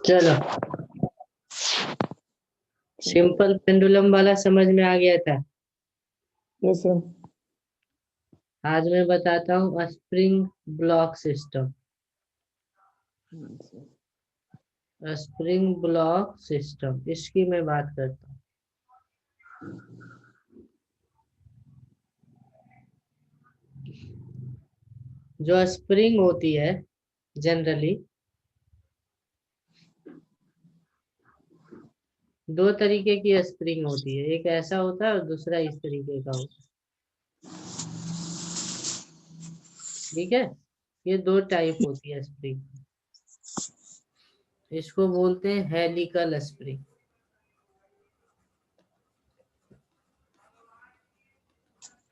चलो, simple pendulum वाला समझ में आ गया था। Yes sir. आज मैं बताता हूँ spring block system. Spring block system, इसकी मैं बात करता हूँ। जो स्प्रिंग होती है जनरली दो तरीके की स्प्रिंग होती है, एक ऐसा होता है और दूसरा इस तरीके का होता है। ठीक है, ये दो टाइप होती है स्प्रिंग। इसको बोलते हैं हेलिकल स्प्रिंग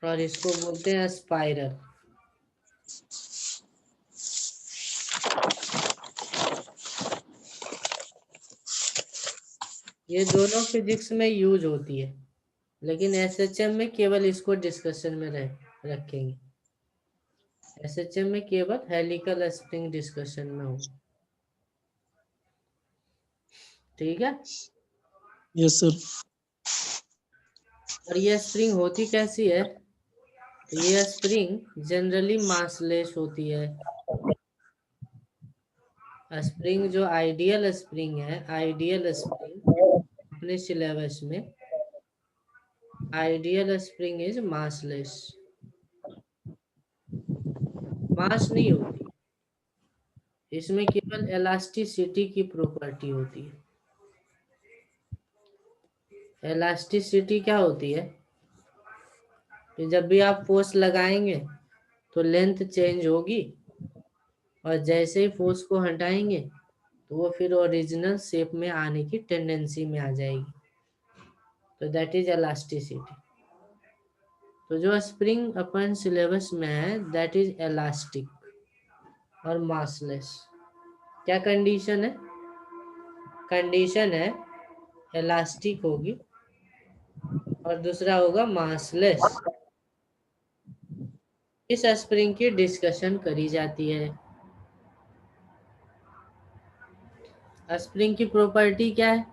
और इसको बोलते हैं स्पाइरल। ये दोनों फिजिक्स में यूज होती है, लेकिन एसएचएम में केवल इसको डिस्कशन में रखेंगे। एसएचएम में केवल हेलिकल स्प्रिंग डिस्कशन में हो। ठीक है। Yes sir. और ये स्प्रिंग होती कैसी है? तो ये स्प्रिंग जनरली मासलेस होती है। स्प्रिंग जो आइडियल स्प्रिंग है, आइडियल स्प्रिंग अपने सिलेबस में आइडियल स्प्रिंग इज मासलेस। मास नहीं होती, इसमें केवल इलास्टिसिटी की प्रॉपर्टी होती है। इलास्टिसिटी क्या होती है? कि जब भी आप फोर्स लगाएंगे तो लेंथ चेंज होगी, और जैसे ही फोर्स को हटाएंगे तो वो फिर ओरिजिनल शेप में आने की टेंडेंसी में आ जाएगी। तो दैट इज इलास्टिसिटी। तो जो स्प्रिंग अपन सिलेबस में है दैट इज इलास्टिक और मासलेस। क्या कंडीशन है? कंडीशन है इलास्टिक होगी और दूसरा होगा मासलेस। इस स्प्रिंग की डिस्कशन करी जाती है। स्प्रिंग की प्रॉपर्टी क्या है?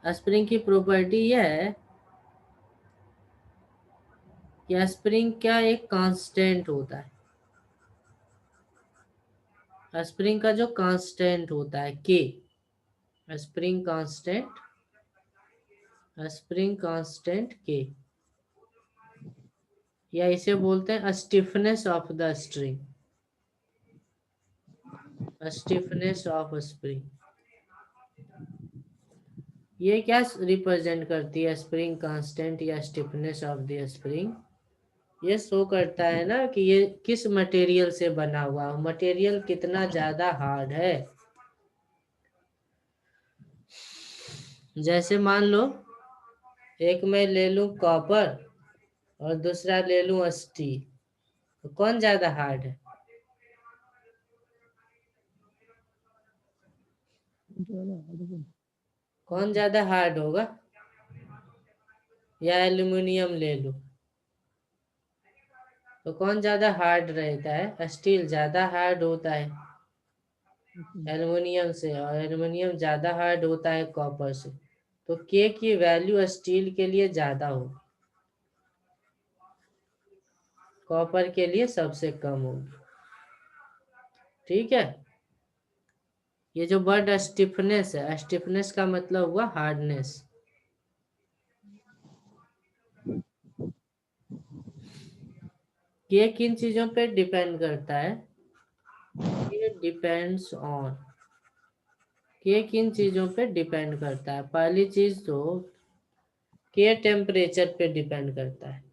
स्प्रिंग की प्रॉपर्टी यह है कि स्प्रिंग क्या एक कांस्टेंट होता है। स्प्रिंग का जो कांस्टेंट होता है के, स्प्रिंग कांस्टेंट के, या इसे बोलते हैं stiffness of the string, stiffness of spring. ये क्या रिप्रेजेंट करती है? स्प्रिंग कांस्टेंट या स्टिफनेस ऑफ द स्प्रिंग ये शो करता है ना कि ये किस मटेरियल से बना हुआ, मटेरियल कितना ज्यादा हार्ड है। जैसे मान लो एक मैं ले लूं कॉपर और दूसरा ले लूं स्टील, तो कौन ज्यादा हार्ड है? कौन ज्यादा हार्ड होगा? या एल्यूमिनियम ले लूं तो कौन ज्यादा हार्ड रहता है? स्टील ज्यादा हार्ड होता है एल्युमिनियम से, और एल्युमिनियम ज्यादा हार्ड होता है कॉपर से। तो के की वैल्यू स्टील के लिए ज्यादा होगी, कॉपर के लिए सबसे कम होगी। ठीक है। ये जो वर्ड स्टिफनेस है, स्टिफनेस का मतलब हुआ हार्डनेस। ये किन चीजों पे डिपेंड करता है? ये डिपेंड्स ऑन, ये किन चीजों पे डिपेंड करता है? पहली चीज तो के टेम्परेचर पे डिपेंड करता है।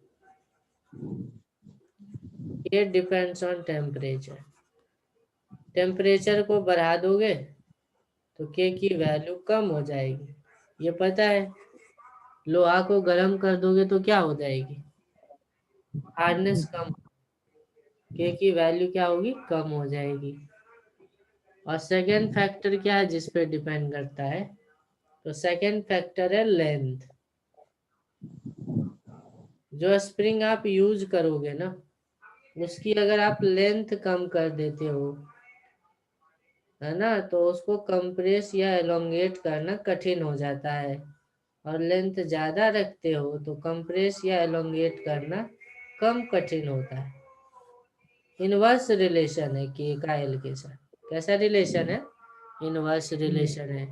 ये डिपेंड्स ऑन टेम्परेचर। टेम्परेचर को बढ़ा दोगे तो के की वैल्यू कम हो जाएगी, ये पता है। लोहा को गर्म कर दोगे तो क्या हो जाएगी? हार्डनेस कम, के की वैल्यू क्या होगी? कम हो जाएगी। और सेकेंड फैक्टर क्या है जिस पे डिपेंड करता है? तो सेकेंड फैक्टर है लेंथ। जो स्प्रिंग आप यूज करोगे ना, उसकी अगर आप लेंथ कम कर देते हो है ना, तो उसको कंप्रेस या एलोंगेट करना कठिन हो जाता है। और लेंथ ज्यादा रखते हो तो कंप्रेस या एलोंगेट करना कम कठिन होता है। इनवर्स रिलेशन है के का एल के साथ। कैसा रिलेशन है? इनवर्स रिलेशन है।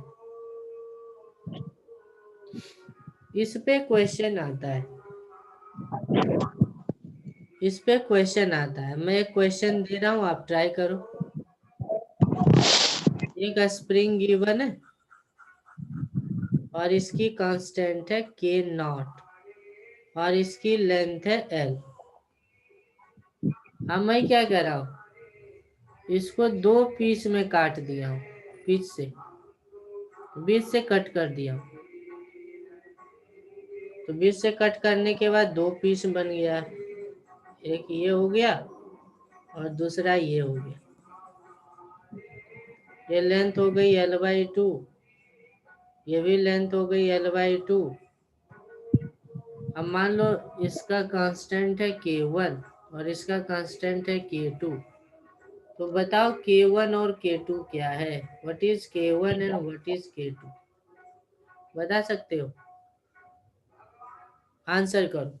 इस पे क्वेश्चन आता है, इस पे क्वेश्चन आता है। मैं एक क्वेश्चन दे रहा हूँ, आप ट्राई करो। एक स्प्रिंग गिवन है और इसकी कांस्टेंट है के नॉट और इसकी लेंथ है एल। अब मैं क्या कर रहा हूँ, इसको दो पीस में काट दिया हूँ, बीच से कट कर दिया हूँ। तो बीच से कट करने के बाद दो पीस बन गया, एक ये हो गया और दूसरा ये हो गया। ये लेंथ हो गई L/2, ये भी लेंथ हो गई L/2। अब मान लो इसका कांस्टेंट है K1 और इसका कांस्टेंट है K2। तो बताओ K1 और K2 क्या है? What is K1 and what is K2? बता सकते हो? आंसर करो।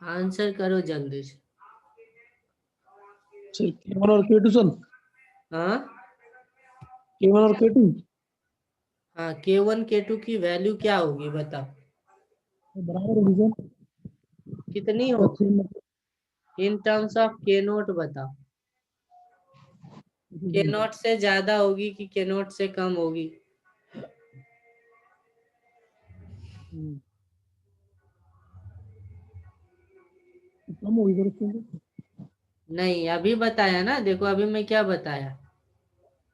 आंसर करो जल्दी से। सर K1 और K2 सर, हाँ K1 और K2 हाँ, K1 K2 की वैल्यू क्या होगी बताओ? बराबर होगी सर। कितनी या होगी? सेम इन टर्म्स ऑफ के नोट बताओ। के नोट से ज्यादा होगी कि के नोट से कम होगी? कम होगी सर उसके अंदर। नहीं, अभी बताया ना, देखो अभी मैं क्या बताया।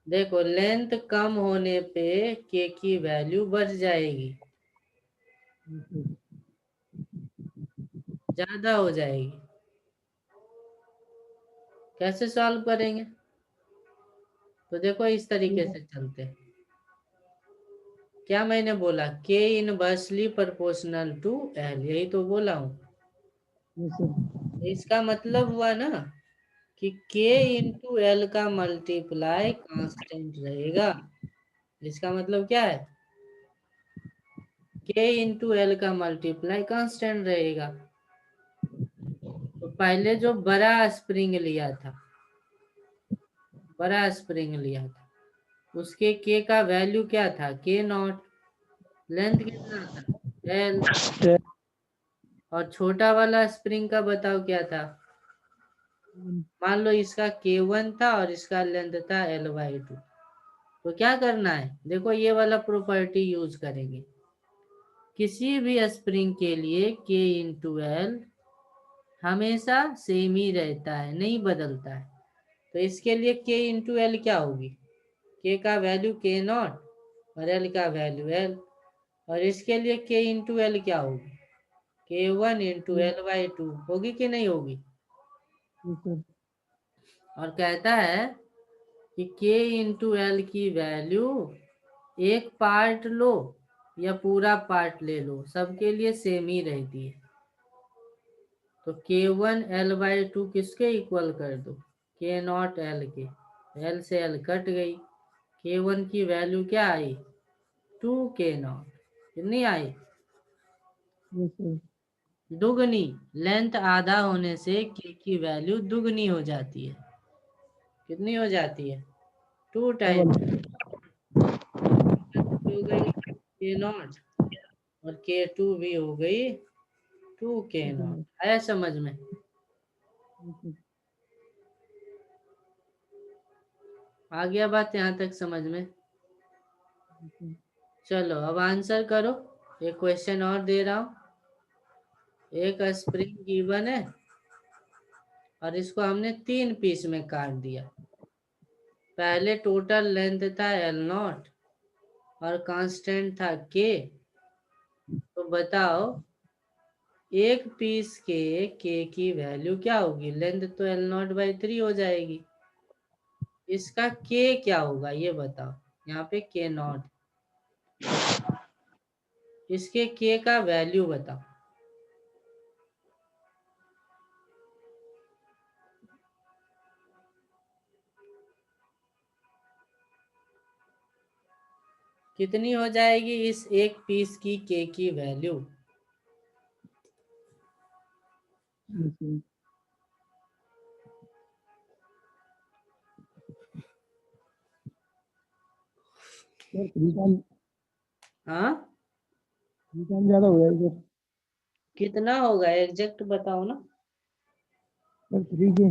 देखो लेंथ कम होने पे के की वैल्यू बढ़ जाएगी, ज्यादा हो जाएगी। कैसे सॉल्व करेंगे? तो देखो इस तरीके से चलते हैं। क्या मैंने बोला? के इनवर्सली प्रोपोर्शनल टू एल, यही तो बोला हूँ। इसका मतलब हुआ ना कि के इंटू एल का मल्टीप्लाई कांस्टेंट रहेगा। इसका मतलब क्या है? के इंटू एल का मल्टीप्लाई कांस्टेंट रहेगा। तो पहले जो बड़ा स्प्रिंग लिया था, बड़ा स्प्रिंग लिया था, उसके के का वैल्यू क्या था? के नॉट। लेंथ कितना था? एल। और छोटा वाला स्प्रिंग का बताओ क्या था? मान लो इसका K1 था और इसका लेंथ था L/2। तो क्या करना है, देखो ये वाला प्रॉपर्टी यूज करेंगे। किसी भी स्प्रिंग के लिए K इंटू एल हमेशा सेम ही रहता है, नहीं बदलता है। तो इसके लिए K इंटू एल क्या होगी? K का वैल्यू K नॉट और L का वैल्यू L। और इसके लिए K इंटू एल क्या होगी? K1 इंटू L/2 होगी कि नहीं होगी? और कहता है कि K इंटू एल की वैल्यू एक पार्ट लो या पूरा पार्ट ले लो, सबके लिए सेम ही रहती है। तो K1 L/2 किसके इक्वल कर दो? K नॉट L के। L से L कट गई। K1 की वैल्यू क्या आई? 2K not. कितनी आई? दुगनी। लेंथ आधा होने से K की वैल्यू दुगनी हो जाती है। कितनी हो जाती है? 2 टाइम्स हो गई K नॉट और K2 भी हो गई 2K नॉट। आया समझ में? आ गया बात यहाँ तक समझ में? चलो अब आंसर करो। एक क्वेश्चन और दे रहा हूँ। एक स्प्रिंग गिवन है और इसको हमने 3 पीस में काट दिया। पहले टोटल लेंथ था L0 और कांस्टेंट था K। तो बताओ एक पीस के K की वैल्यू क्या होगी? लेंथ तो L0/3 हो जाएगी। इसका K क्या होगा ये बताओ। यहाँ पे K नॉट, इसके K का वैल्यू बताओ। कितनी हो जाएगी इस एक पीस की के की वैल्यू? सर 3 टाइम हाँ, 3 टाइम ज्यादा हो जाएगा सर। कितना होगा एग्जैक्ट बताओ ना। सर 3 के।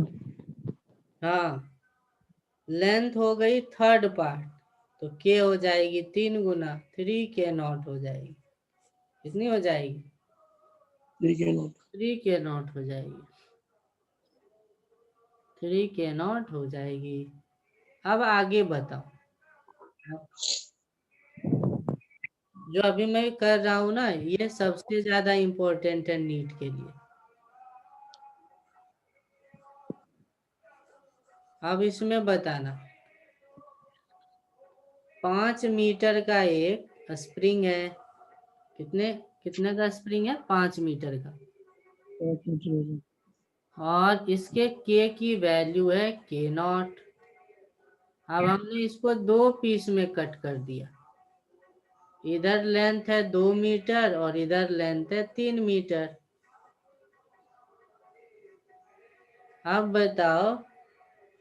हाँ, लेंथ हो गई थर्ड पार्ट, तो के हो जाएगी 3 गुना 3 K0 हो जाएगी। कितनी हो जाएगी? 3 के नोट। 3 K0 हो जाएगी। 3 K0 हो जाएगी। अब आगे बताओ। जो अभी मैं कर रहा हूं ना, ये सबसे ज्यादा इम्पोर्टेंट है नीट के लिए। अब इसमें बताना, 5 मीटर का एक स्प्रिंग है। कितने कितने का स्प्रिंग है? 5 मीटर का। और इसके के की वैल्यू है K0। अब हमने इसको 2 पीस में कट कर दिया। इधर लेंथ है 2 मीटर और इधर लेंथ है 3 मीटर। अब बताओ,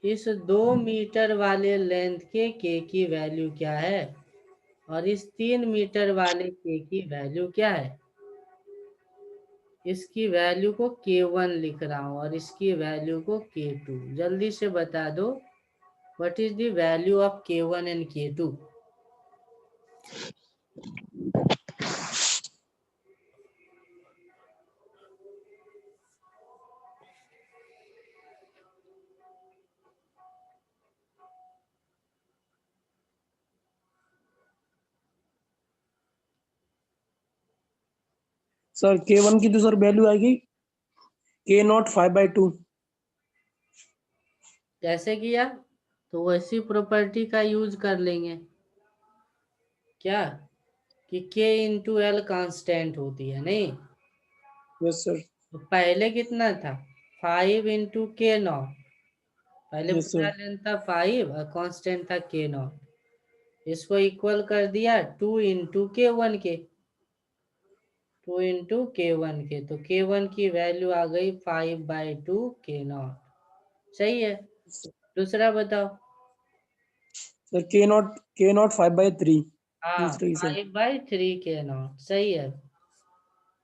इस 2 मीटर वाले लेंथ के की वैल्यू क्या है और इस 3 मीटर वाले के की वैल्यू क्या है? इसकी वैल्यू को K1 लिख रहा हूं और इसकी वैल्यू को K2। जल्दी से बता दो, what is the value of K1 and K2? Sir K1 की तो सर वैल्यू आएगी K0 5/2। कैसे किया? तो वैसी प्रॉपर्टी का यूज कर लेंगे। क्या? कि K इंटू एल कांस्टेंट होती है, नहीं? Yes sir. तो पहले कितना था? 5 × K0। पहले यस पूरा सर। लेंथ था 5 और कांस्टेंट था K0। इसको इक्वल कर दिया 2 × K1 के। 2 × K1 के, तो K1 की वैल्यू आ गई 5/2 K0। सही है। दूसरा बताओ। Sir K0 5/3। हाँ, दूसरे की सर। 5/3 K0। सही है,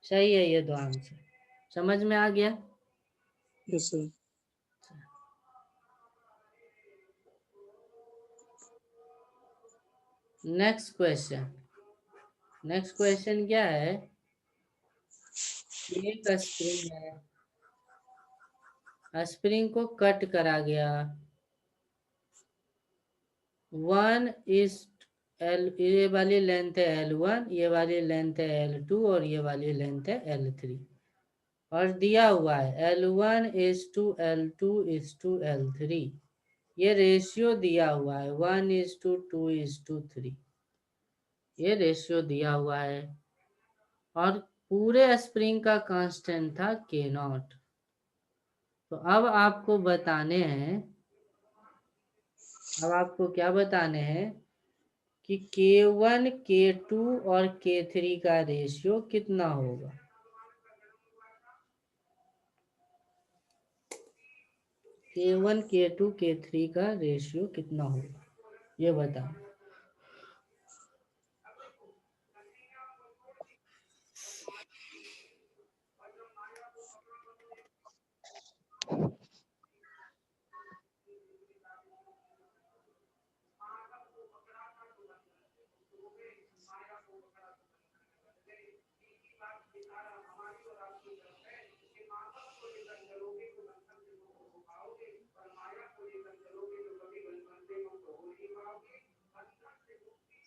सही है ये दो आंसर। समझ में आ गया? Yes sir. Next question. Next question क्या है? एक स्प्रिंग है, स्प्रिंग को कट करा गया। 1 ये वाली लेंथ है L1, ये वाली लेंथ है L2 और ये वाली लेंथ है L3। और दिया हुआ है L1:L2:L3। ये रेशियो दिया हुआ है 1:2:3। ये रेशियो दिया हुआ है और पूरे स्प्रिंग का कांस्टेंट था K0। तो अब आपको बताने हैं, अब आपको क्या बताने हैं कि K1 K2 और K3 का रेशियो कितना होगा। K1 K2 K3 का रेशियो कितना होगा, ये बताओ।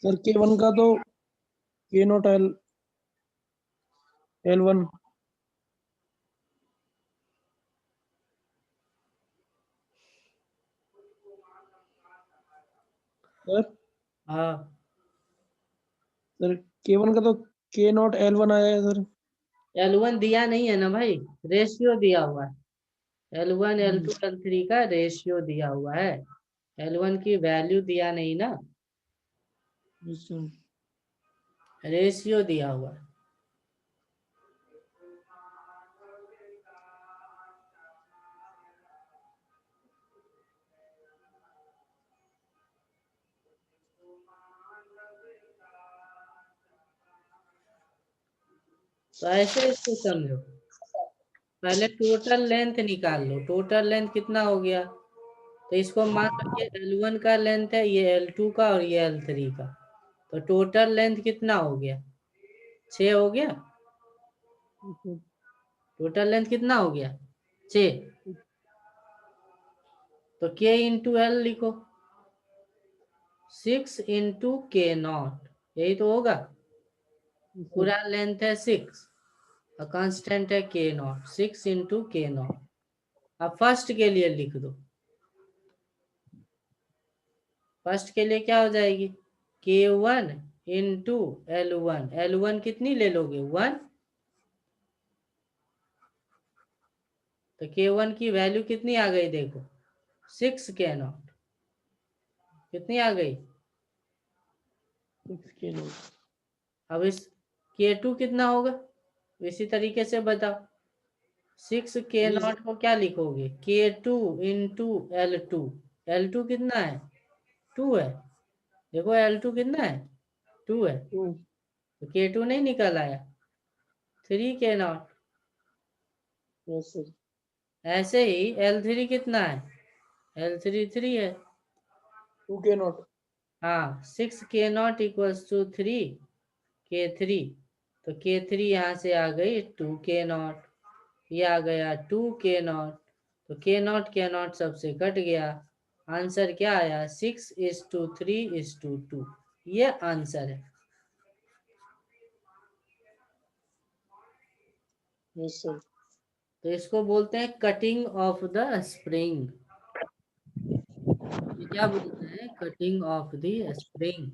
सर K1 का तो K0 L1। सर हाँ, सर K1 का तो K0 L1 आया है सर। L1 दिया नहीं है ना भाई, रेशियो दिया हुआ है। L1 L2 L3 का रेशियो दिया हुआ है। L1 की वैल्यू दिया नहीं ना। Yes sir. रेशियो दिया हुआ है। तो ऐसे इसको समझो, पहले टोटल लेंथ निकाल लो। टोटल लेंथ कितना हो गया? तो इसको मान लो ये L1 का लेंथ है, ये L2 का और ये L3 का। तो टोटल लेंथ कितना हो गया? 6 हो गया। टोटल लेंथ कितना हो गया? 6। तो K इंटू एल लिखो, 6 इंटू के नॉट, यही तो होगा। पूरा लेंथ है 6 और कांस्टेंट है के नॉट, 6 इंटू के नॉट। अब फर्स्ट के लिए लिख दो। फर्स्ट के लिए क्या हो जाएगी? K1 into L1। L1 कितनी ले लोगे? 1। तो K1 की वैल्यू कितनी आ गई देखो, 6 के नॉट। कितनी आ गई? 6 के नॉट। अब इस K2 कितना होगा? इसी तरीके से बताओ। 6 के नॉट को क्या लिखोगे? K2 into L2। L2 कितना है? 2 है। देखो L2 कितना है? 2 है। तो K2 नहीं निकल आया, 3 के नॉट। Yes sir. ऐसे ही L3 कितना है? L3 3 है। 2 के नॉट। हाँ, 6 के नॉट इक्वल्स टू 3 K3। तो K3 यहाँ से आ गई 2 के नॉट, ये आ गया 2 के नॉट। तो के नॉट सबसे कट गया। आंसर क्या आया? 6:3:2। ये आंसर है। Yes sir. तो इसको बोलते हैं कटिंग ऑफ द स्प्रिंग। ये क्या बोलते हैं? Cutting of the spring.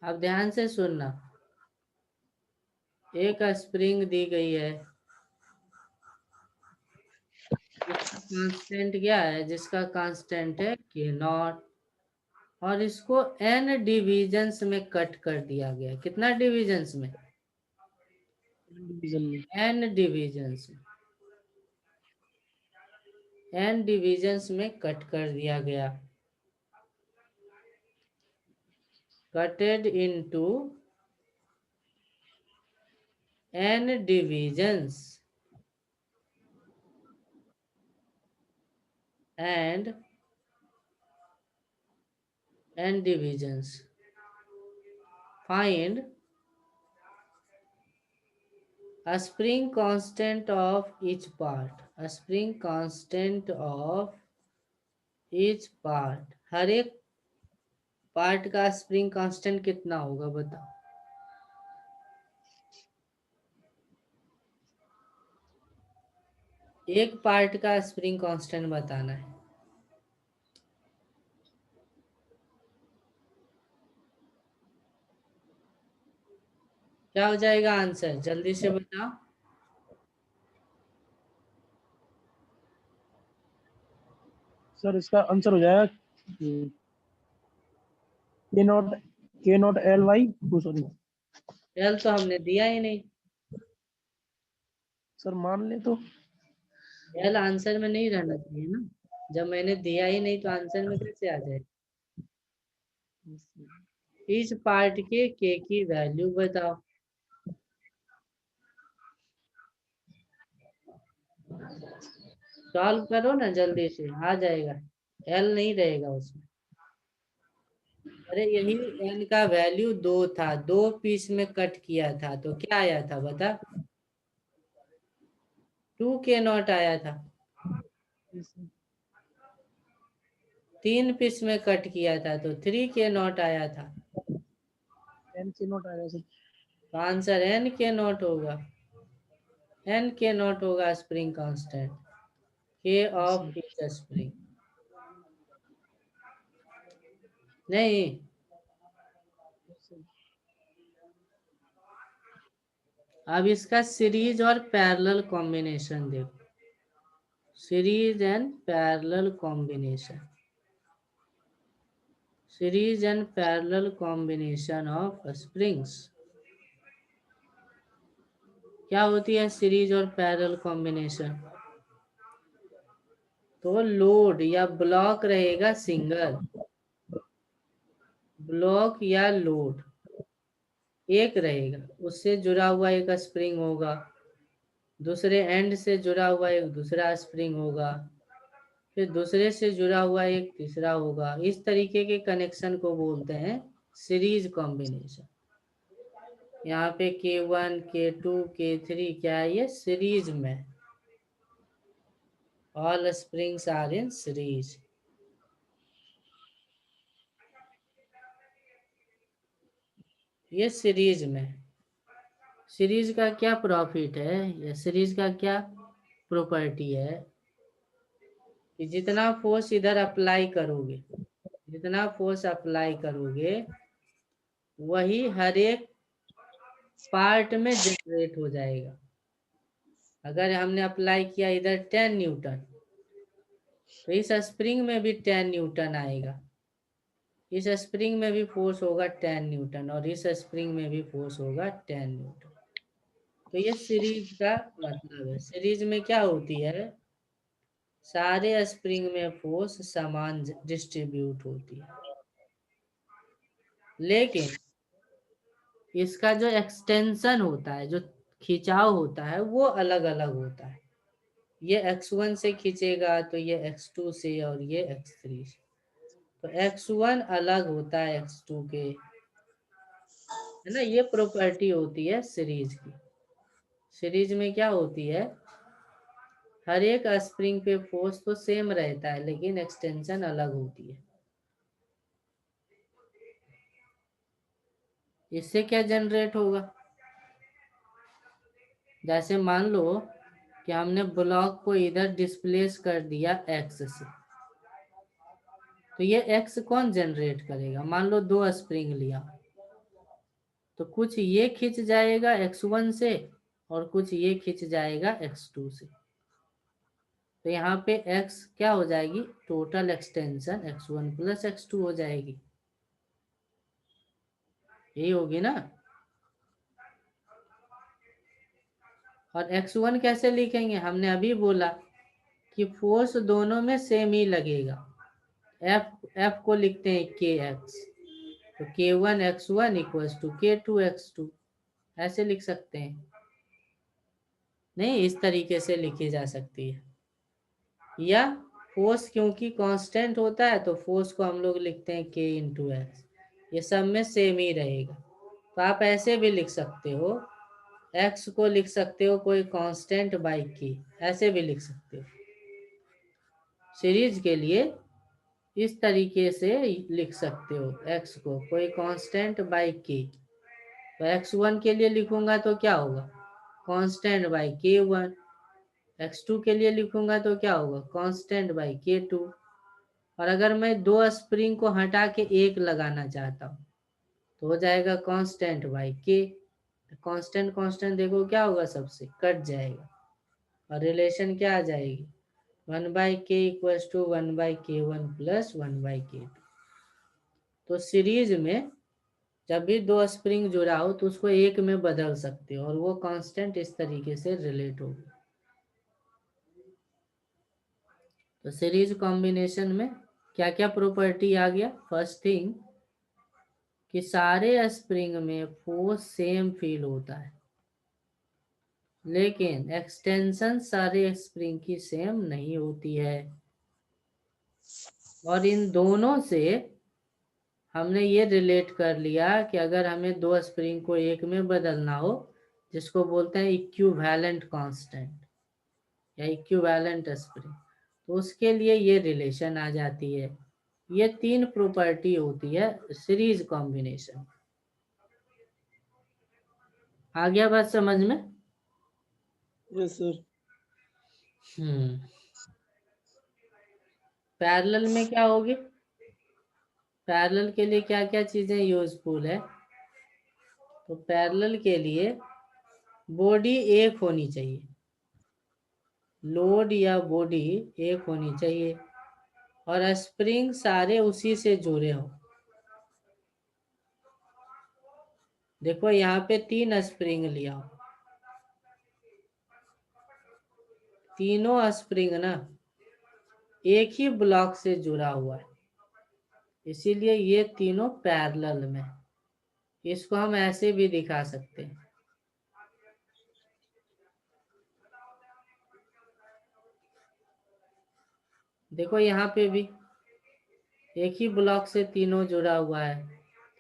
अब ध्यान से सुनना। एक स्प्रिंग दी गई है, जिसका कांस्टेंट क्या है? जिसका कांस्टेंट है के नॉट, और इसको n डिविजन्स में कट कर दिया गया। कितना डिविजन्स में? डिवीजन में। n डिविजन्स में। n डिविजन्स में कट कर दिया गया। कटेड इनटू n डिविजन्स and n divisions. Find a spring constant of each part. A spring constant of each part. हर एक पार्ट का स्प्रिंग कांस्टेंट कितना होगा बताओ। एक पार्ट का स्प्रिंग कांस्टेंट बताना है। क्या हो जाएगा आंसर? जल्दी से बताओ। सर इसका आंसर हो जाएगा के not L Y. Sorry L तो हमने दिया ही नहीं। सर, मान ले तो। एल आंसर में नहीं रहना चाहिए ना, जब मैंने दिया ही नहीं तो आंसर में कैसे आ जाए? इस पार्ट के k की वैल्यू बताओ। सॉल्व करो ना जल्दी से, आ जाएगा। एल नहीं रहेगा उसमें। अरे यही एन का वैल्यू 2 था, 2 पीस में कट किया था तो क्या आया था बता? 2 के नॉट आया था। 3 पीस में कट किया था तो 3 के नॉट आया था। एन के नॉट आएगा सर। तो आंसर एन के नॉट होगा। एन के नॉट होगा स्प्रिंग कांस्टेंट के ऑफ ईच स्प्रिंग। नहीं, अब इसका सीरीज और पैरेलल कॉम्बिनेशन देखो। Series and parallel combination. Series and parallel combination of springs. क्या होती है सीरीज और पैरेलल कॉम्बिनेशन? तो लोड या ब्लॉक रहेगा सिंगल, ब्लॉक या लोड एक रहेगा, उससे जुड़ा हुआ एक स्प्रिंग होगा, दूसरे एंड से जुड़ा हुआ एक दूसरा स्प्रिंग होगा, फिर दूसरे से जुड़ा हुआ एक तीसरा होगा। इस तरीके के कनेक्शन को बोलते हैं सीरीज कॉम्बिनेशन। यहाँ पे K1 K2 K3 क्या है, ये सीरीज में, all springs are in series. ये सीरीज में, सीरीज का क्या प्रॉफिट है या सीरीज का क्या प्रॉपर्टी है कि जितना फोर्स इधर अप्लाई करोगे, जितना फोर्स अप्लाई करोगे वही हर एक पार्ट में जनरेट हो जाएगा। अगर हमने अप्लाई किया इधर 10 न्यूटन, तो इस स्प्रिंग में भी 10 न्यूटन आएगा, इस स्प्रिंग में भी फोर्स होगा 10 न्यूटन, और इस स्प्रिंग में भी फोर्स होगा 10 न्यूटन। तो ये सीरीज का मतलब है। सीरीज में क्या होती है, सारे स्प्रिंग में फोर्स समान डिस्ट्रीब्यूट होती है, लेकिन इसका जो एक्सटेंशन होता है, जो खिंचाव होता है, वो अलग अलग होता है। ये x1 से खींचेगा तो ये x2 से, और ये x3 से। तो x1 अलग होता है x2 के, है ना। ये प्रॉपर्टी होती है सीरीज की। सीरीज में क्या होती है, हर एक स्प्रिंग पे फोर्स तो सेम रहता है, लेकिन एक्सटेंशन अलग होती है। इससे क्या जनरेट होगा, जैसे मान लो कि हमने ब्लॉक को इधर डिस्प्लेस कर दिया x से, तो ये x कौन जनरेट करेगा? मान लो दो स्प्रिंग लिया, तो कुछ ये खिंच जाएगा x1 से और कुछ ये खिंच जाएगा x2 से। तो यहाँ पे x क्या हो जाएगी, total extension x1 plus x2 हो जाएगी, यही होगी ना। और x1 कैसे लिखेंगे, हमने अभी बोला कि फोर्स दोनों में सेम ही लगेगा। F को लिखते हैं kx, तो k1 x1 equals to k2 x2, ऐसे लिख सकते हैं। नहीं, इस तरीके से लिखी जा सकती है। या फोर्स क्योंकि कांस्टेंट होता है, तो फोर्स को हम लोग लिखते हैं k इंटू एक्स, ये सब में सेम ही रहेगा। तो आप ऐसे भी लिख सकते हो, x को लिख सकते हो कोई कांस्टेंट बाई k, ऐसे भी लिख सकते हो। सीरीज के लिए इस तरीके से लिख सकते हो, x को कोई कांस्टेंट बाई k। तो x1 के लिए लिखूंगा तो क्या होगा, कांस्टेंट बाई k1। x2 के लिए लिखूंगा तो क्या होगा, कांस्टेंट बाई k2। और अगर मैं दो स्प्रिंग को हटा के एक लगाना चाहता हूँ, तो हो जाएगा constant by k। Constant constant देखो क्या होगा, सबसे कट जाएगा, और रिलेशन क्या आ जाएगी, 1/k equals to 1/k1 plus 1/k2। तो सीरीज में जब भी दो स्प्रिंग जुड़ा हो तो उसको एक में बदल सकते हो, और वो कांस्टेंट इस तरीके से रिलेट होगी। तो सीरीज कॉम्बिनेशन में क्या क्या प्रॉपर्टी आ गया, फर्स्ट थिंग कि सारे स्प्रिंग में फोर्स सेम फील होता है, लेकिन एक्सटेंशन सारे स्प्रिंग की सेम नहीं होती है। और इन दोनों से हमने ये रिलेट कर लिया कि अगर हमें दो स्प्रिंग को एक में बदलना हो, जिसको बोलते हैं इक्विवेलेंट कांस्टेंट या इक्विवेलेंट स्प्रिंग, तो उसके लिए ये रिलेशन आ जाती है। ये तीन प्रॉपर्टी होती है सीरीज कॉम्बिनेशन। आ गया बात समझ में? Yes sir. पैरेलल में क्या होगी, पैरेलल के लिए क्या क्या चीजें यूजफुल है? तो पैरेलल के लिए बॉडी एक होनी चाहिए, लोड या बॉडी एक होनी चाहिए, और स्प्रिंग सारे उसी से जुड़े हो। देखो यहाँ पे 3 स्प्रिंग लिया, तीनों स्प्रिंग ना एक ही ब्लॉक से जुड़ा हुआ है, इसीलिए ये तीनों पैरेलल में। इसको हम ऐसे भी दिखा सकते हैं, देखो यहाँ पे भी एक ही ब्लॉक से तीनों जुड़ा हुआ है,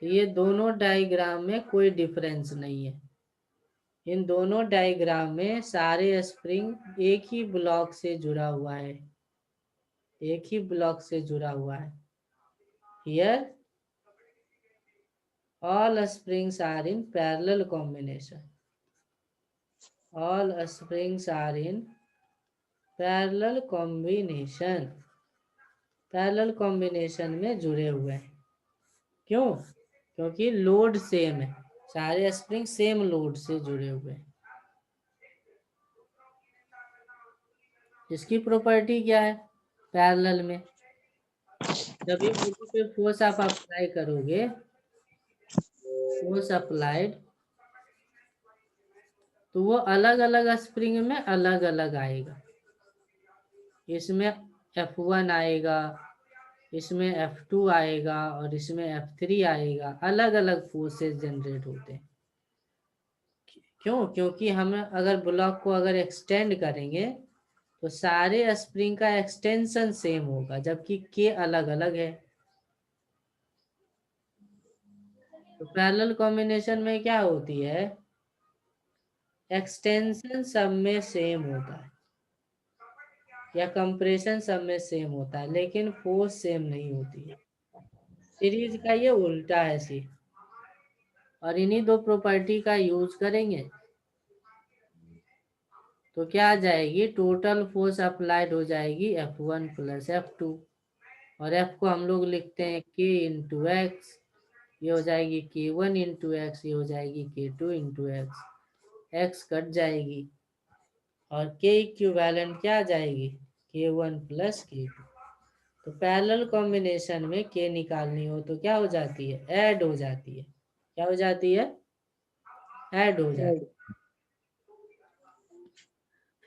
तो ये दोनों डायग्राम में कोई डिफरेंस नहीं है। इन दोनों डायग्राम में सारे स्प्रिंग एक ही ब्लॉक से जुड़ा हुआ है, एक ही ब्लॉक से जुड़ा हुआ है। Here all springs are in parallel combination, all springs are in parallel combination, parallel combination में जुड़े हुए हैं। क्यों? क्योंकि लोड सेम है, सारे स्प्रिंग सेम लोड से जुड़े हुए हैं। इसकी प्रॉपर्टी क्या है पैरेलल में? जब भी बिंदु पे फोर्स आप अप्लाई करोगे, फोर्स अप्लाइड, तो वो अलग अलग स्प्रिंग में अलग अलग आएगा। इसमें F1 आएगा, इसमें F2 आएगा और इसमें F3 आएगा। अलग अलग फोर्सेस जनरेट होते हैं। क्यों? क्योंकि हम अगर ब्लॉक को अगर एक्सटेंड करेंगे तो सारे स्प्रिंग का एक्सटेंशन सेम होगा, जबकि के अलग अलग है। तो पैरेलल कॉम्बिनेशन में क्या होती है, एक्सटेंशन सब में सेम होता है या कंप्रेशन सब में सेम होता है, लेकिन फोर्स सेम नहीं होती है। सीरीज का ये उल्टा है सी, और इन्हीं दो प्रॉपर्टी का यूज करेंगे तो क्या आ जाएगी, टोटल फोर्स अप्लाइड हो जाएगी F1 प्लस F2, और F को हम लोग लिखते हैं K इंटू एक्स, ये हो जाएगी K1 इंटू एक्स, ये हो जाएगी K2 into x, x cut जाएगी और K इक्विवेलेंट क्या आ जाएगी, K1 प्लस K2। तो पैरेलल कॉम्बिनेशन में K निकालनी हो तो क्या हो जाती है, ऐड हो जाती है। क्या हो जाती है, ऐड हो जाती है।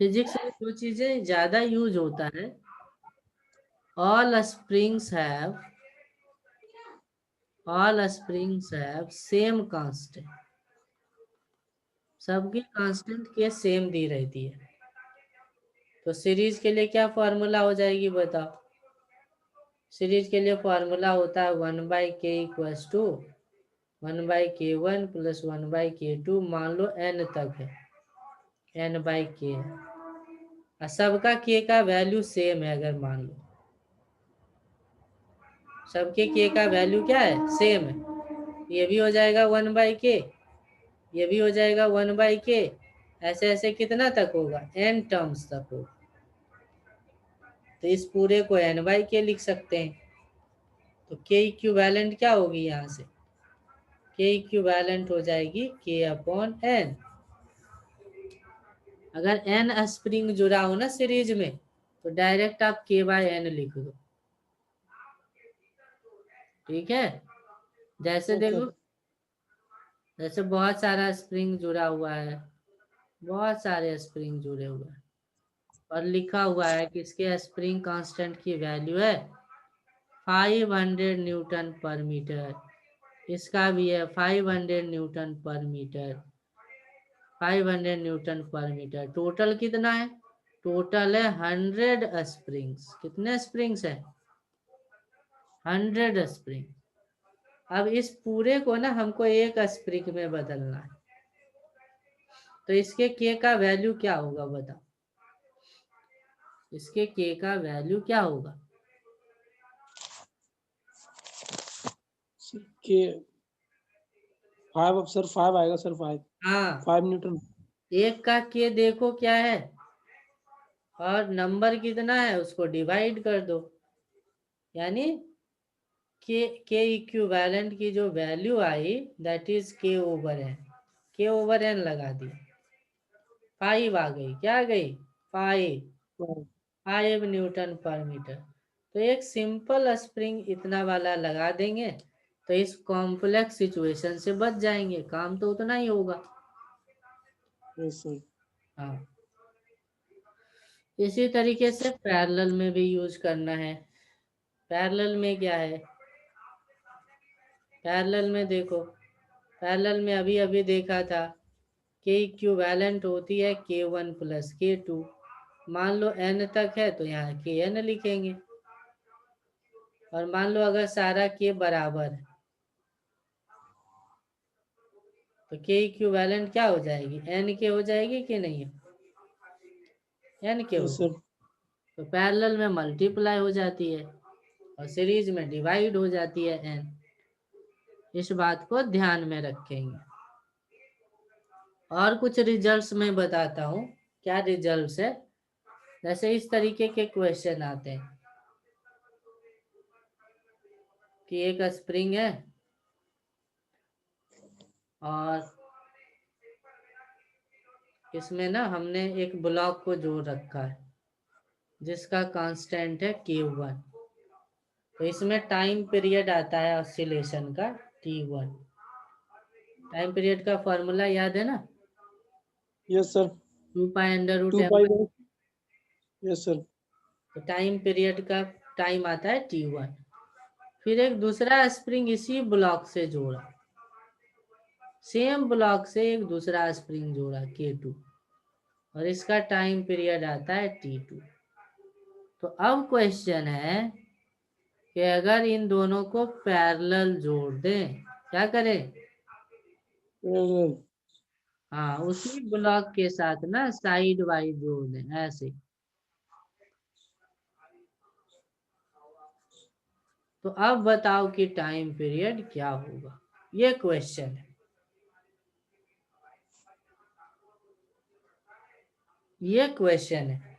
फिजिक्स में दो चीजें ज्यादा यूज होता है, all springs have same constant, सबकी कांस्टेंट के सेम दी रहती है। तो सीरीज के लिए क्या फॉर्मूला हो जाएगी बताओ? सीरीज के लिए फॉर्मूला होता है 1/k equals to 1/k1 plus 1/k2, मान लो n तक है, n/k है, और सबका k का वैल्यू सेम है। अगर मान लो सबके k का वैल्यू क्या है, सेम है, ये भी हो जाएगा 1/k, ये भी हो जाएगा 1/k, ऐसे ऐसे कितना तक होगा, n टर्म्स तक होगा। तो इस पूरे को n/k लिख सकते हैं। तो k इक्विवेलेंट क्या होगी, यहाँ से k इक्विवेलेंट हो जाएगी k/n। अगर n स्प्रिंग जुड़ा हो ना सीरीज में, तो डायरेक्ट आप k/n लिख दो, ठीक है। जैसे देखो, जैसे बहुत सारा स्प्रिंग जुड़ा हुआ है, बहुत सारे स्प्रिंग जुड़े हुए हैं, और लिखा हुआ है कि इसके स्प्रिंग कांस्टेंट की वैल्यू है 500 न्यूटन पर मीटर, इसका भी है 500 न्यूटन पर मीटर, 500 न्यूटन पर मीटर। टोटल कितना है, टोटल है 100 स्प्रिंग्स। कितने स्प्रिंग्स है, 100 स्प्रिंग। अब इस पूरे को ना हमको एक स्प्रिंग में बदलना है, तो इसके के का वैल्यू क्या होगा बताओ, इसके के का वैल्यू क्या होगा, के 5 सर 5 आएगा सर, 5 हाँ 5 न्यूटन। एक का के देखो क्या है, और नंबर कितना है उसको डिवाइड कर दो, यानी के इक्विवेलेंट की जो value I that is k/n, k/n लगा दी, 5 आ गई, क्या आ गई, 5 न्यूटन पर मीटर। तो एक सिंपल स्प्रिंग इतना वाला लगा देंगे, तो इस कॉम्प्लेक्स सिचुएशन से बच जाएंगे, काम तो उतना ही होगा। Yes sir. हाँ, इसी तरीके से पैरेलल में भी यूज करना है। पैरेलल में क्या है, पैरेलल में देखो, पैरेलल में अभी अभी देखा था कि इक्विवेलेंट होती है K1 प्लस K2। मान लो n तक है तो यहाँ Kn लिखेंगे, और मान लो अगर सारा K बराबर है तो K इक्विवेलेंट क्या हो जाएगी, n के हो जाएगी कि नहीं, n के हो। Yes sir. तो पैरेलल में मल्टीप्लाई हो जाती है और सीरीज में डिवाइड हो जाती है n। इस बात को ध्यान में रखेंगे। और कुछ रिजल्ट्स मैं बताता हूँ, क्या रिजल्ट्स है। जैसे इस तरीके के क्वेश्चन आते हैं कि एक स्प्रिंग है और इसमें ना हमने एक ब्लॉक को जोड़ रखा है जिसका कांस्टेंट है K1। तो इसमें टाइम पीरियड आता है ऑसिलेशन का T1। टाइम पीरियड का फॉर्मूला याद है ना, yes sir. 2 pi under root 2 m। Pi. Yes sir. तो टाइम पीरियड का टाइम आता है T1। फिर एक दूसरा स्प्रिंग इसी ब्लॉक से जोड़ा, सेम ब्लॉक से एक दूसरा स्प्रिंग जोड़ा K2, और इसका टाइम पीरियड आता है T2। तो अब क्वेश्चन है कि अगर इन दोनों को पैरेलल जोड़ दें, क्या करें, हाँ उसी ब्लॉक के साथ ना साइड वाइज जोड़ दें ऐसे। तो अब बताओ कि टाइम पीरियड क्या होगा, ये क्वेश्चन है, ये क्वेश्चन है।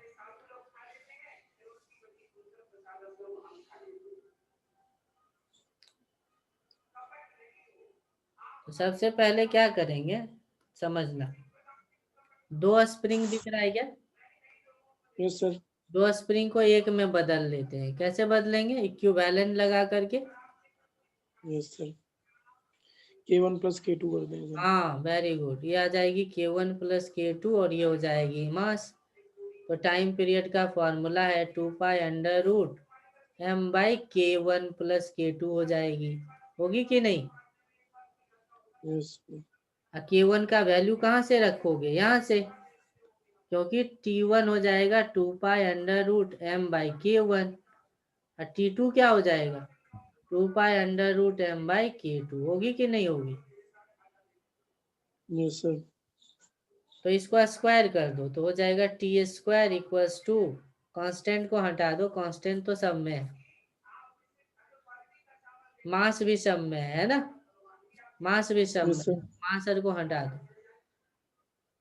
तो सबसे पहले क्या करेंगे, समझना, दो स्प्रिंग दिख रहा है क्या, यस सर। दो स्प्रिंग को एक में बदल लेते हैं। कैसे बदलेंगे, इक्विवेलेंट लगा करके। Yes sir. K1 plus K2 कर देंगे सर। हाँ वेरी गुड, ये आ जाएगी K1 प्लस K2 और ये हो जाएगी मास। तो टाइम पीरियड का फॉर्मूला है 2 pi under root m by K1 plus K2 हो जाएगी, होगी कि नहीं। Yes sir. K1 का वैल्यू कहाँ से रखोगे, यहाँ से, क्योंकि T1 हो जाएगा 2 pi under root m by K1 और T2 क्या हो जाएगा 2 pi under root m by K2, होगी कि नहीं होगी। Yes sir. तो इसको स्क्वायर कर दो तो हो जाएगा T square equals to, constant को हटा दो, कांस्टेंट तो सब में है, मास भी सब में है ना, मास भी सब यस में, सर। मास को हटा दो,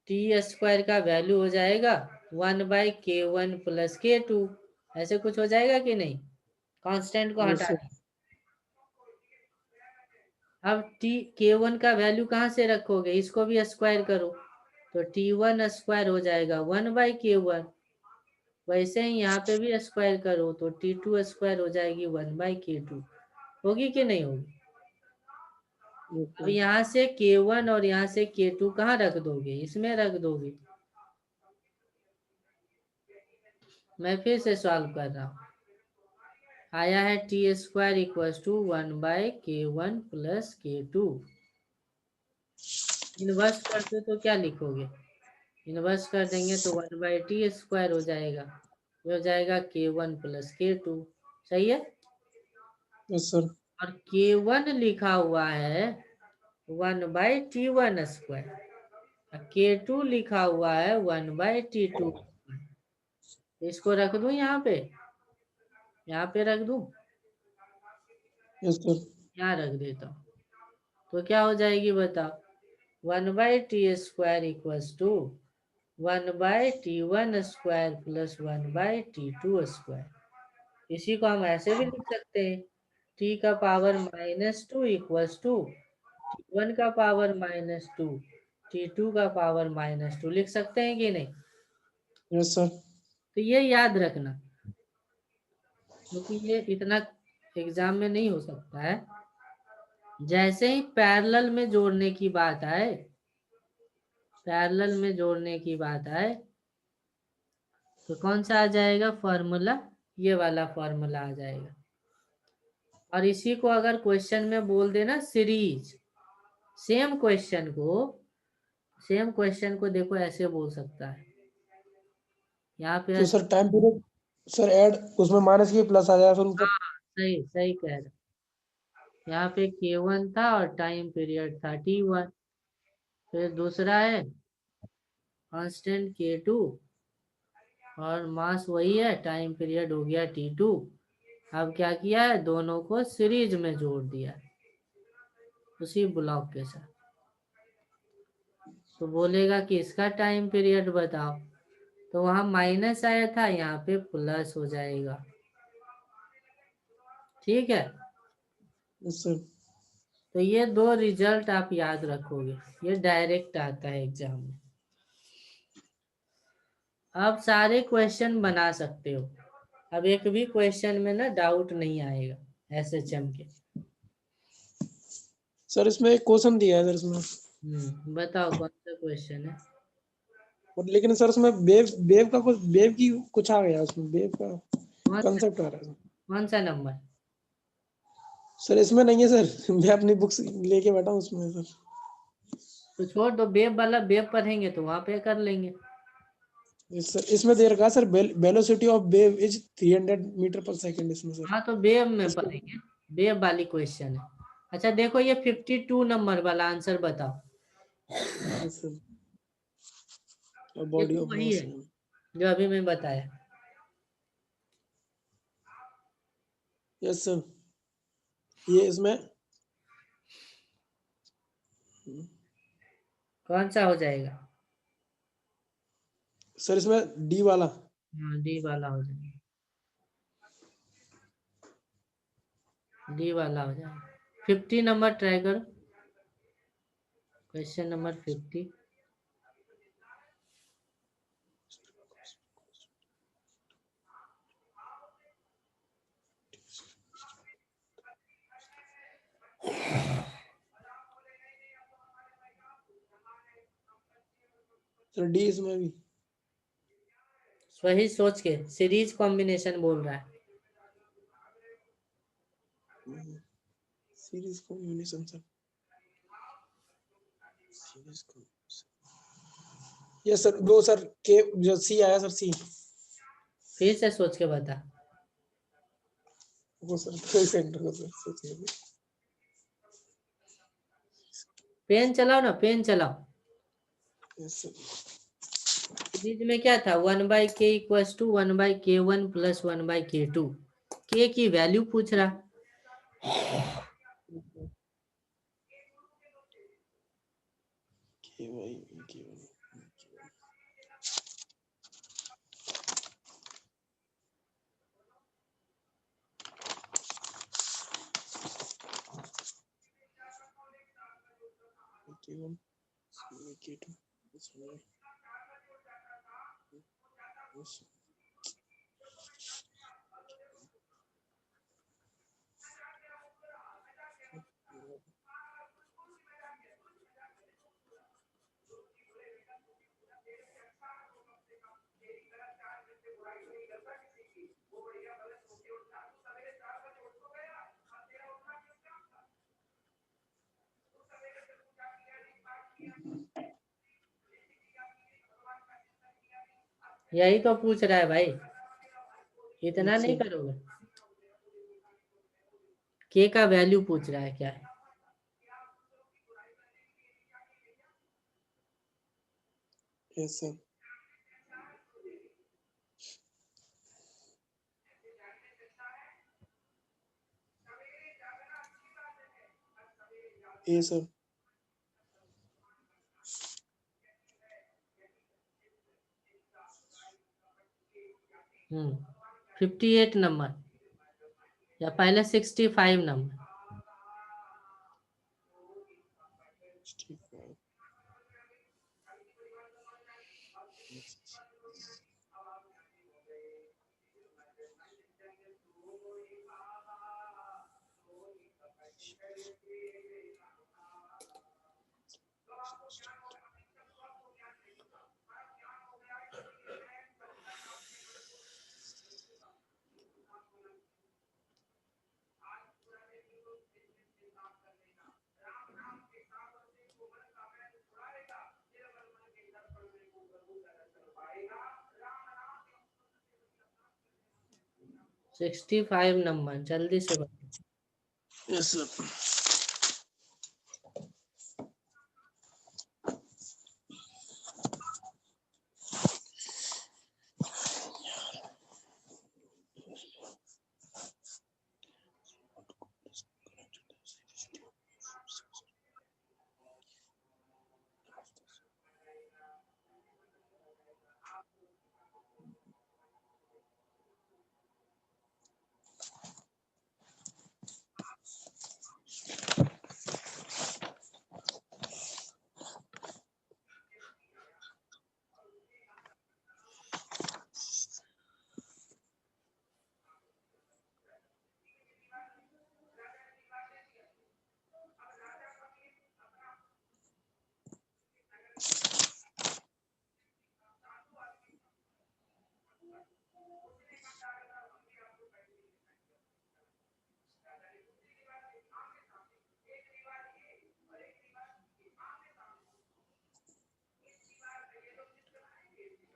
टी स्क्वायर का वैल्यू हो जाएगा 1 बाई K1 प्लस K2, ऐसे कुछ हो जाएगा कि नहीं, कांस्टेंट को यस हटा सर। दो। अब K1 का वैल्यू कहाँ से रखोगे, इसको भी स्क्वायर करो तो T1 स्क्वायर हो जाएगा 1 बाई K1। वैसे ही यहाँ पे भी स्क्वायर करो तो T2 स्क्वायर हो जाएगी 1 बाई K2, होगी कि नहीं होगी। अब यहाँ से K1 और यहाँ से K2 कहाँ रख दोगे, इसमें रख दोगे। मैं फिर से सॉल्व कर रहा हूँ, आया है T square equal to 1 by K1 plus K2। Inverse करते तो क्या लिखोगे, इनवर्स कर देंगे तो 1 बाई टी स्क्वायर हो जाएगा, ये हो जाएगा K1 प्लस K2, सही है। Yes sir. और K1 लिखा हुआ है 1 बाई T1 स्क्वायर, K2 लिखा हुआ है 1 बाई T2। इसको रख दूं यहाँ पे, यहाँ पे रख दूं, यस सर। यहाँ रख देता हूँ। तो क्या हो जाएगी बताओ, 1 by T square equals to 1 by T1 square plus 1 by T2 square. इसी को हम ऐसे भी लिख सकते हैं, t का पावर -2 इक्वल्स टू T1 का पावर -2, T2 का पावर -2 लिख सकते हैं कि नहीं। Yes sir. तो ये याद रखना, क्योंकि ये इतना एग्जाम में नहीं हो सकता है। जैसे ही पैरेलल में जोड़ने की बात आए, पैरेलल में जोड़ने की बात आए तो कौन सा आ जाएगा फॉर्मूला? ये वाला फॉर्मूला आ जाएगा। और इसी को अगर क्वेश्चन में बोल देना सीरीज, सेम क्वेश्चन को देखो ऐसे बोल सकता है यहाँ पे तो ऐसे। Sir time period sir add उसमें माइनस की प्लस आ जाएगा फिर ऊपर। सही सही कह रहे। यहाँ पे K1 था और टाइम पीरियड था T1। फिर दूसरा है कांस्टेंट K2 और मास वही है, टाइम पीरियड हो गया T2। अब क्या किया है, दोनों को सीरीज में जोड़ दिया उसी ब्लॉक के साथ। तो बोलेगा कि इसका टाइम पीरियड बताओ, तो वहां माइनस आया था, यहाँ पे प्लस हो जाएगा। ठीक है, यस सर। तो ये दो रिजल्ट आप याद रखोगे, ये डायरेक्ट आता है एग्जाम में। आप सारे क्वेश्चन बना सकते हो, अब एक भी क्वेश्चन में ना डाउट नहीं आएगा एसएचएम के। सर इसमें एक क्वेश्चन दिया है सर इसमें, बताओ कौन सा क्वेश्चन है? और लेकिन सर उसमें वेव वेव का कुछ वेव की कुछ आ गया उसमें, वेव का कंसेप्ट आ रहा है कौन सा नंबर? सर। इसमें नहीं है सर, मैं अपनी बुक्स लेके बैठा हूँ उसमें सर। तो छोड़ दो, वेब वाला वेब पढ़ेंगे तो वहां पे कर लेंगे। यस सर, इसमें दे रखा है sir velocity of wave is 300 metre पर सेकंड इसमें सर। हाँ तो वेब में इसको पढ़ेंगे, वेब वाली क्वेश्चन है। अच्छा देखो ये 52 नंबर वाला आंसर बताओ। यस सर, ये बॉडी तो ऑफ वही मास। है जो अभी मैं बताया। यस सर, ये इसमें कौन सा हो जाएगा? सर इसमें डी वाला। हाँ डी वाला हो जाएगा, डी वाला हो जाएगा। 50 नंबर ट्राई करो, क्वेश्चन नंबर 50। सर डी इसमें भी। वही सोच के सीरीज कॉम्बिनेशन बोल रहा है। Series combination sir, series yes sir, वो सर के जो सी आया सर, सी। फिर से सोच के बता। वो सर सेंटर का सर सोचिए। पेन चलाओ ना, पेन चलाओ। यस सर, सीरीज में क्या था, 1/k equals to 1/k1 plus 1/k2। के की वैल्यू पूछ रहा। के वाई के वन के टू। यही तो पूछ रहा है भाई, इतना नहीं सर करोगे। के का वैल्यू पूछ रहा है क्या है? यस सर, ए सर। 58 नंबर या पहले 65 नंबर? 65 नंबर, जल्दी से बताओ। Yes sir.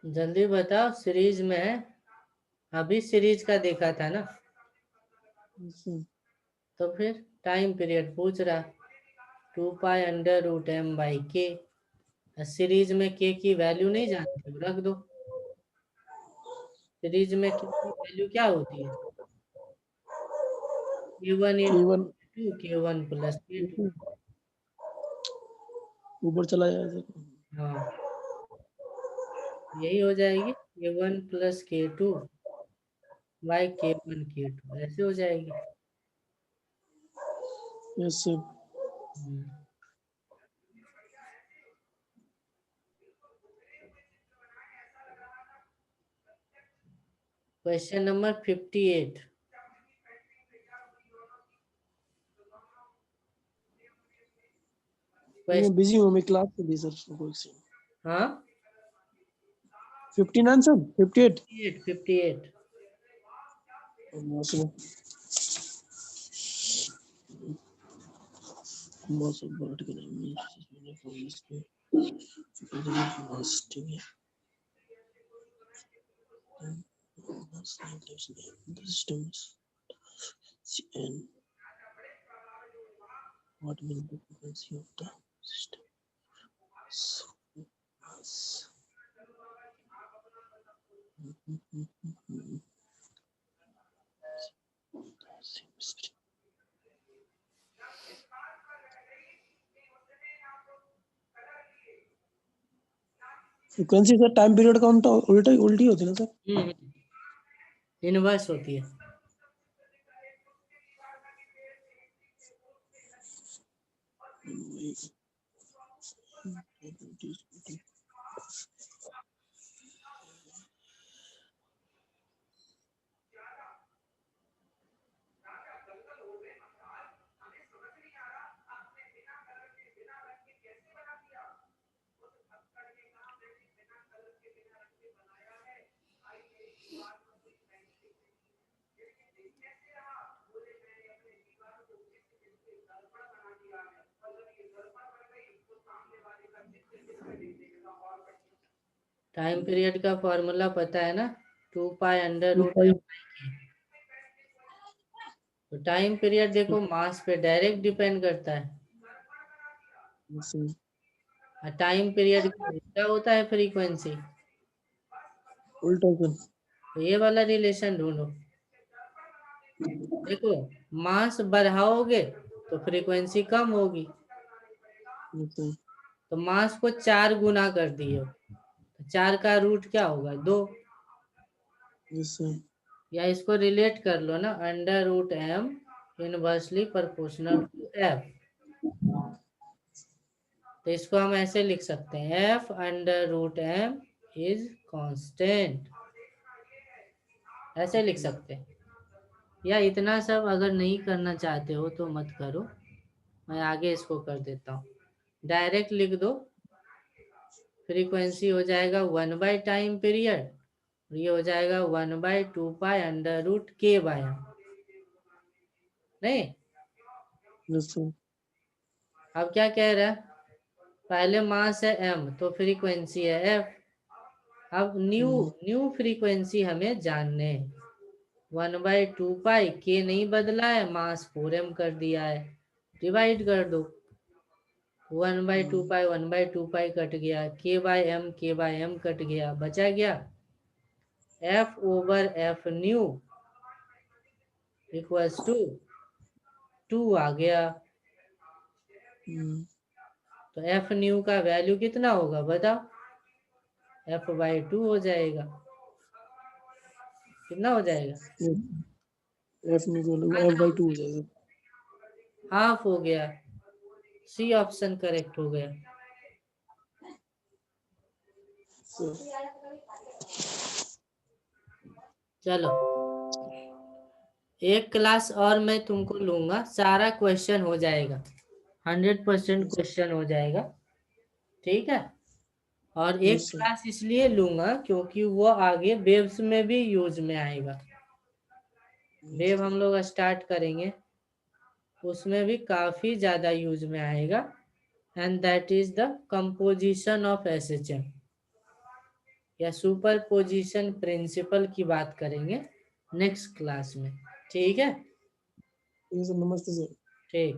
जल्दी बताओ, सीरीज में है, अभी सीरीज का देखा था ना, तो फिर टाइम पीरियड पूछ रहा, 2π√m/k। सीरीज में के की वैल्यू नहीं जानते हो, रख दो। सीरीज में के की वैल्यू क्या होती है? k1 केवल × k1 + k2। ऊपर चला जाएगा सर। हाँ, यही हो जाएगी k1 + k2 bye k1 k2, ऐसे हो जाएगी। Yes sir. Question number 58। मैं बिजी हूँ, मैं क्लास में भी सर। हाँ, 59 सर, 58। 58। मौसम बढ़ के नहीं the systems and what will be the frequency of the system. So, frequency sir time period का उल्टा उल्टा उल्टी होती है ना सर? इनवर्स होती है। टाइम पीरियड का फॉर्मूला पता है ना, 2π√m/k। तो टाइम पीरियड देखो मास पे डायरेक्ट डिपेंड करता है, और टाइम पीरियड का उल्टा होता है फ्रीक्वेंसी। उल्टा सर। तो ये वाला रिलेशन ढूंढो। देखो, मास बढ़ाओगे तो फ्रीक्वेंसी कम होगी, तो मास को 4 गुना कर दिए, तो 4 का रूट क्या होगा? 2। या इसको रिलेट कर लो ना, √m inversely proportional to f। तो इसको हम ऐसे लिख सकते हैं, f√m इज कांस्टेंट, ऐसे लिख सकते हैं। या इतना सब अगर नहीं करना चाहते हो तो मत करो, मैं आगे इसको कर देता हूँ। डायरेक्ट लिख दो, फ्रीक्वेंसी हो जाएगा 1 टाइम पीरियड, ये हो जाएगा 1/2π√k/m। नहीं, अब क्या कह रहा है? पहले मास है m, तो फ्रीक्वेंसी है f। अब न्यू फ्रीक्वेंसी हमें जानने हैं, 1/2 पाई, के नहीं बदला है, मास 4m कर दिया है, डिवाइड कर दो। 1/2 पाई 1/2 पाई कट गया, के बाय एम कट गया, बचा गया F/F न्यू इक्वल्स टू 2 आ गया। तो F न्यू का वैल्यू कितना होगा बताओ? F/2 हो जाएगा। कितना हो जाएगा? F/2 हो जाएगा। हाफ हो गया। सी ऑप्शन करेक्ट हो गया। चलो एक क्लास और मैं तुमको लूंगा, सारा क्वेश्चन हो जाएगा, 100% क्वेश्चन हो जाएगा, ठीक है। और एक क्लास इसलिए लूंगा क्योंकि वो आगे वेव्स में भी यूज में आएगा। वेव हम लोग स्टार्ट करेंगे, उसमें भी काफी ज्यादा यूज में आएगा, and that is the composition of SHM या सुपर पोजिशन प्रिंसिपल की बात करेंगे नेक्स्ट क्लास में, ठीक है। नमस्ते सर। ठीक।